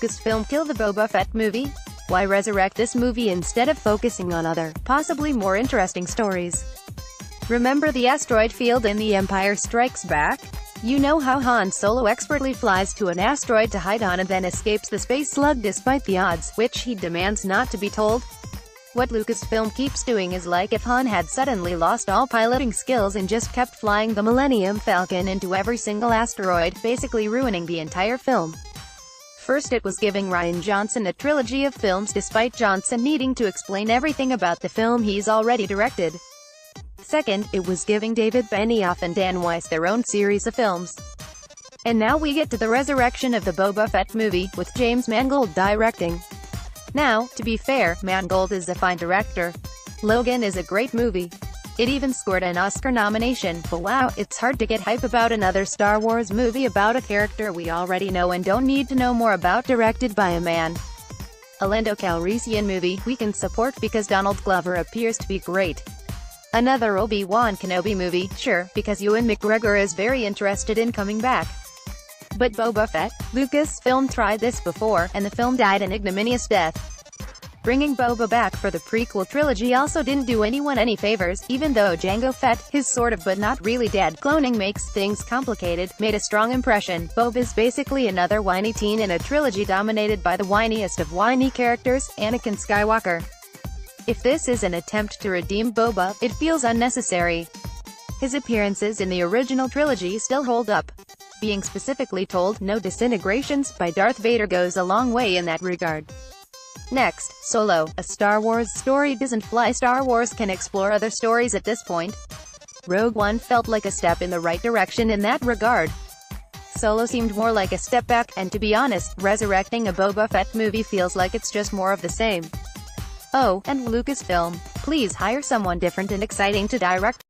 Lucasfilm kill the Boba Fett movie? Why resurrect this movie instead of focusing on other, possibly more interesting stories? Remember the asteroid field in The Empire Strikes Back? You know how Han Solo expertly flies to an asteroid to hide on and then escapes the space slug despite the odds, which he demands not to be told? What Lucasfilm keeps doing is like if Han had suddenly lost all piloting skills and just kept flying the Millennium Falcon into every single asteroid, basically ruining the entire film. First, it was giving Rian Johnson a trilogy of films despite Johnson needing to explain everything about the film he's already directed. Second, it was giving David Benioff and Dan Weiss their own series of films. And now we get to the resurrection of the Boba Fett movie, with James Mangold directing. Now, to be fair, Mangold is a fine director. Logan is a great movie. It even scored an Oscar nomination, but wow, it's hard to get hype about another Star Wars movie about a character we already know and don't need to know more about, directed by a man. A Lando Calrissian movie we can support because Donald Glover appears to be great. Another Obi-Wan Kenobi movie, sure, because Ewan McGregor is very interested in coming back. But Boba Fett? Lucasfilm tried this before, and the film died an ignominious death. Bringing Boba back for the prequel trilogy also didn't do anyone any favors, even though Jango Fett, his sort of but not really dead cloning makes things complicated, made a strong impression. Boba's basically another whiny teen in a trilogy dominated by the whiniest of whiny characters, Anakin Skywalker. If this is an attempt to redeem Boba, it feels unnecessary. His appearances in the original trilogy still hold up. Being specifically told, no disintegrations by Darth Vader goes a long way in that regard. Next, Solo, a Star Wars story doesn't fly. Star Wars can explore other stories at this point. Rogue One felt like a step in the right direction in that regard. Solo seemed more like a step back, and to be honest, resurrecting a Boba Fett movie feels like it's just more of the same. Oh, and Lucasfilm, please hire someone different and exciting to direct.